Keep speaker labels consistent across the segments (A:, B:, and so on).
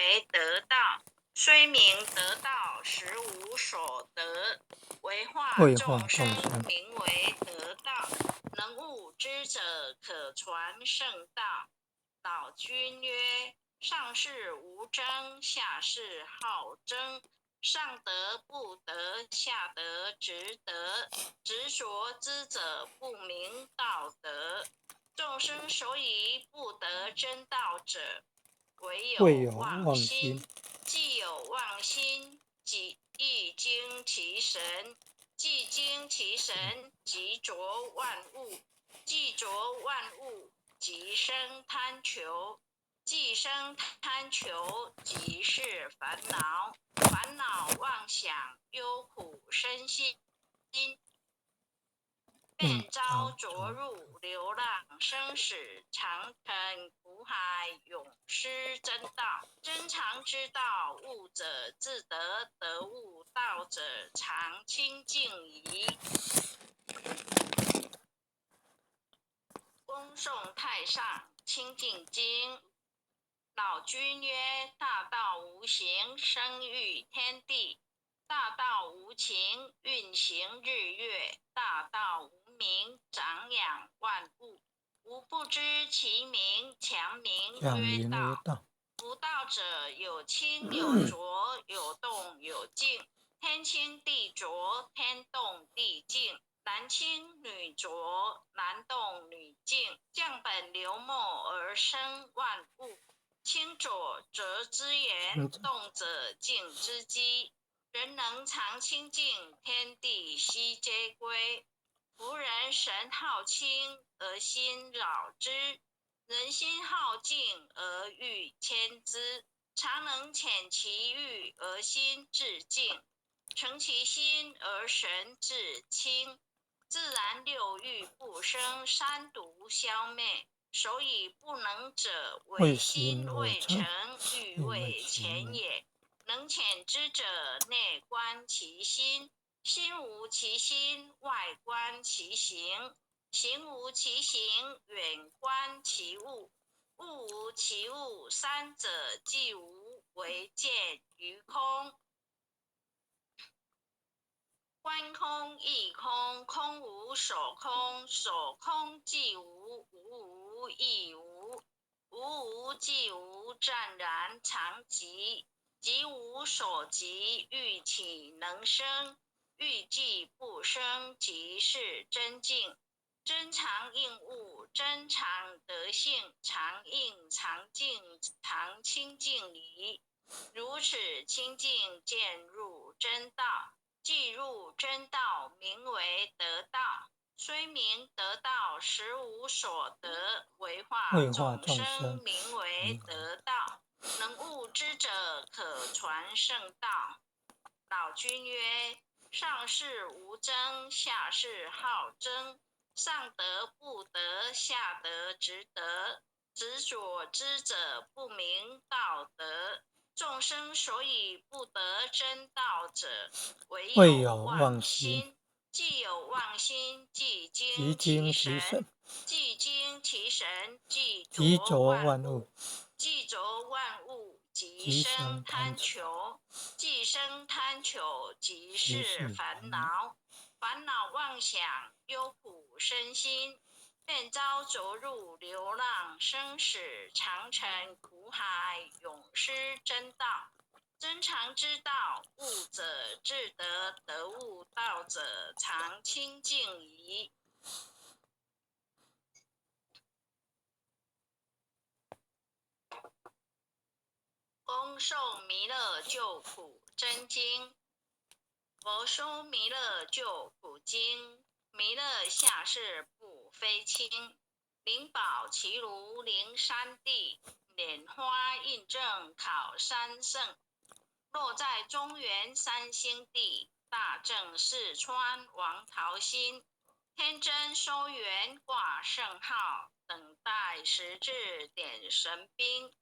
A: 为得道，虽名得道，实无所得。为化众生，名为得道。能悟之者，可传圣道。老君曰：上士无争，下士好争。上德不德，下德直德。执着之者，不明道德。众生所以不得真道者，唯有妄心。既有妄心，亦惊其神。既惊其神，即着万物。既着万物，即生贪求。既生贪求，即是烦恼。烦恼妄想，忧苦身心，便遭着入流浪生死，长沉苦海，永失真道。真常之道，悟者自得，得悟道者常清净矣。恭送太上清净经。老君曰：大道无形，生育天地；大道无情，运行日月；大道无名，长养万物。吾不知其名，强名曰道。夫道者，有清有浊，有动有静。天清地浊，天动地静。男清女浊，男动女静。降本流末而生万物。清浊则之源，动者静之基。人能常清净，天地悉皆归。夫人神好清，而心扰之；人心好静，而欲牵之。常能遣其欲，而心自静；诚其心，而神自清。自然六欲不生，三毒消灭。所以不能者，为心未诚，欲未浅也。能遣之者，内观其心；心无其心，外观其行；行无其行，远观其物；物无其物，三者既无，唯见于空。观空亦空，空无所空，所空即无，无无亦无，无无即无，湛然常寂。即无所即，欲起能生；欲寂不生，即是真静。真常应物，真常德性，常应常静，常清净矣。如此清净，渐入真道。既入真道，名为得道。虽名得道，实无所得。为化众生，名为得道。能悟之者，可传圣道。老君曰：上士无争，下士好争。上德不德，下德直德。执着之者，不明道德。众生所以不得真道者，唯有妄心。既有妄心，即惊其神；既惊其神，即着万物；既着万物，即生贪求；既生贪求，即是烦恼。烦恼妄想，忧苦身心，便遭着入流浪生死，长沉苦海，永失真道。真常之道，悟者自得，得悟道者常清净矣。恭送弥勒救苦真经。佛说弥勒救苦经，弥勒下士不非轻。灵宝其如灵山地，拈花印证考三圣。落在中原三星地，大正四川王桃心。天真收元挂圣号，等待时至点神兵。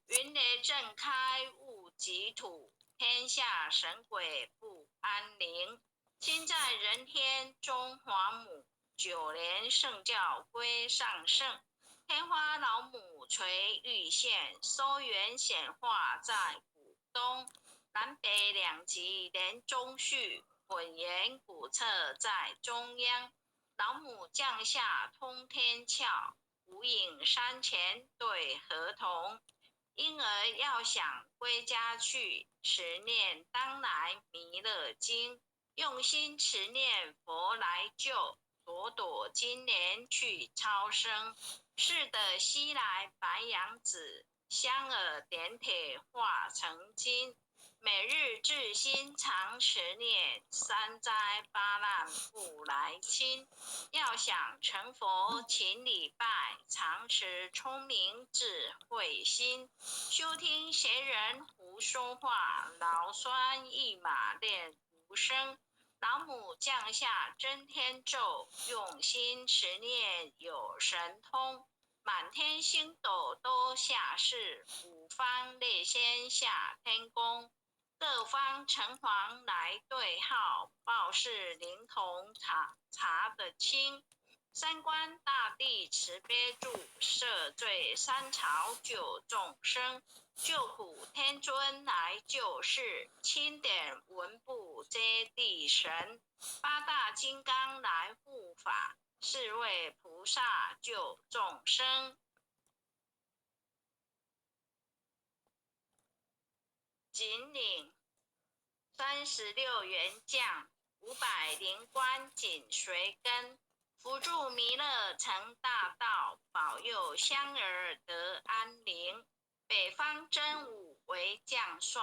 A: 云雷震开雾即土，天下神鬼不安宁。亲在人天中华母，九莲圣教归上圣。天花老母垂玉县，收园显化在古东，南北两极连中续，混言古策在中央。老母降下通天窍，无影山前对河童。因而要想归家去，持念当来弥勒经，用心持念佛来救，朵朵金莲去超生。是的西来白杨子，香耳点铁化成金。每日至心常持念，三灾八难不来侵。要想成佛勤礼拜，常持聪明智慧心。休听邪人胡说话，老酸一马练无声。老母降下真天咒，用心持念有神通。满天星斗都下世，五方列仙下天宫。各方城隍来对号，报事灵童查得清。三官大帝慈悲助，赦罪三朝救众生。救苦天尊来救世，钦点文部接地神。八大金刚来护法，是为菩萨救众生。锦岭36员将，500灵官紧随跟，辅助弥勒成大道，保佑香儿得安宁。北方真武为将帅，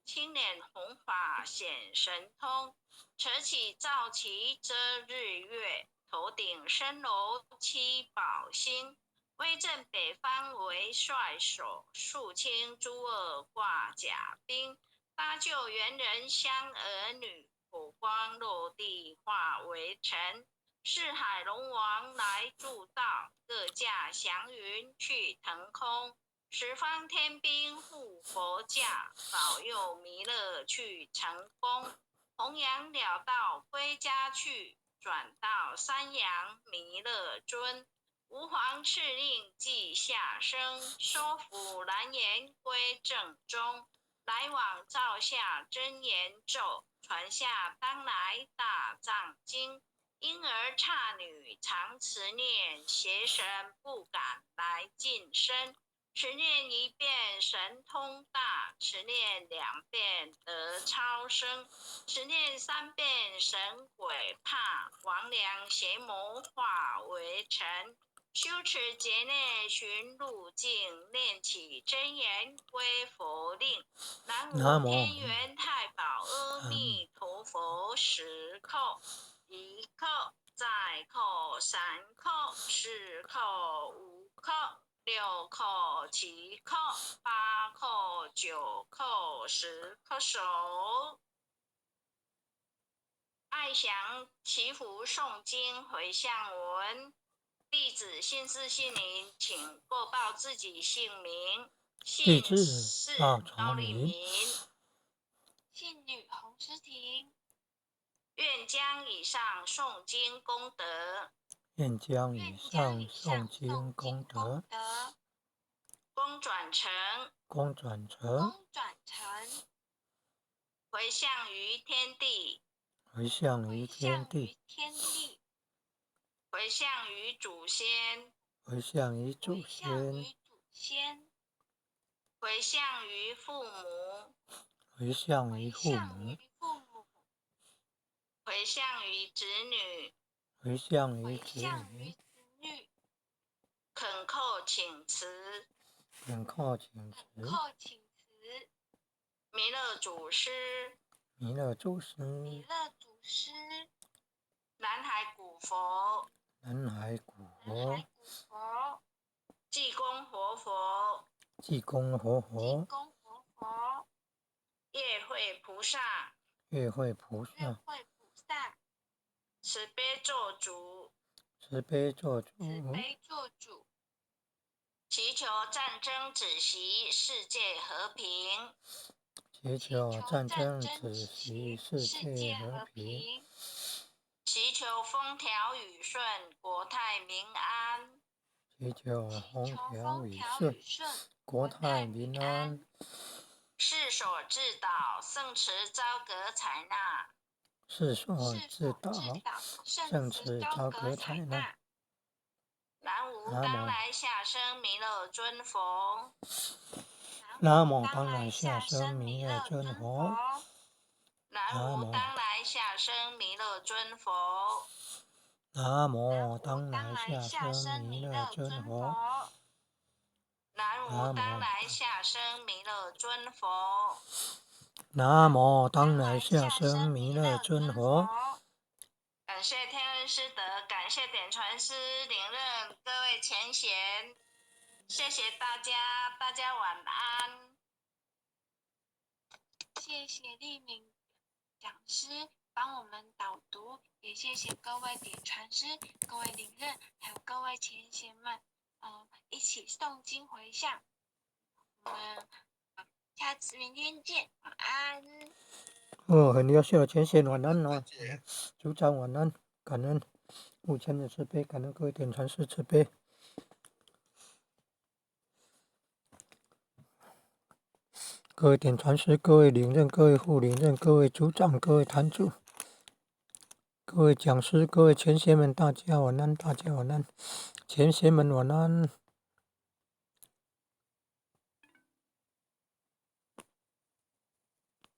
A: 青脸红发显神通，扯起皂旗遮日月，头顶深楼七宝星。威震北方为帅首，肃清诸恶挂甲兵。搭救猿人香儿女，火光落地化为尘。四海龙王来助道，各驾祥云去腾空。十方天兵护佛驾，保佑弥勒去成功。弘扬了道归家去，转到三阳弥勒尊。吾皇敕令记下生，收服蓝颜归正中。来往照下真言咒，传下当来大藏经。婴儿刹女常持念，邪神不敢来近身。持念一遍神通大，持念2遍得超生，持念3遍神鬼怕，魍魉邪魔化为尘。修持劫内寻路径，念起真言归佛令。南无天元太保阿弥陀佛，10叩，1叩，再叩，3叩，4叩，5叩，6叩，7叩，8叩，9叩，10叩手。爱祥祈福诵经回向文。弟子姓氏姓名，请过报自己姓名。姓氏高丽明，姓女洪诗婷。愿将以上诵经功德，
B: 愿将以上诵经功德，
A: 功转成，回向于天地，回向于祖先，回向于父母，回向于子女，恳叩请辞，弥勒祖师，南海古佛，济公活佛，业慧菩萨，慈悲做主，祈求战争止息，世界和平。祈求风调雨顺，国泰民安。
B: 祈求风
A: 求
B: 调
A: 风调
B: 雨顺，
A: 雨顺，
B: 国泰民安。
A: 世所至导，圣慈昭格采纳。
B: 世所
A: 世
B: 至
A: 所至
B: 导，
A: 导，
B: 圣
A: 圣
B: 慈
A: 慈昭格
B: 昭格
A: 采纳
B: 采纳。。
A: 南无
B: 南无
A: 当来下生弥勒尊佛。
B: 南无当来下生弥勒尊佛。
A: 南无当来下生弥勒尊佛。
B: 南无当来下生弥勒尊佛。
A: 南无当来下生弥勒尊佛。
B: 南无当来下生弥勒尊佛。
A: 感谢天恩师德，感谢点传师领任各位前贤，谢谢大家，大家晚安。谢谢立明讲师帮我们导读，也谢谢各位点传师、各位领任，还有各位前贤们，一起诵经回向。我们下次明天见，晚安。
B: 很优秀的前贤晚安哦，组长晚安，感恩父亲的慈悲，感恩各位点传师慈悲。各位点传师、各位领任、各位副领任、各位组长、各位坛主、各位讲师、各位前贤们，大家晚安，大家晚安，前贤们晚安。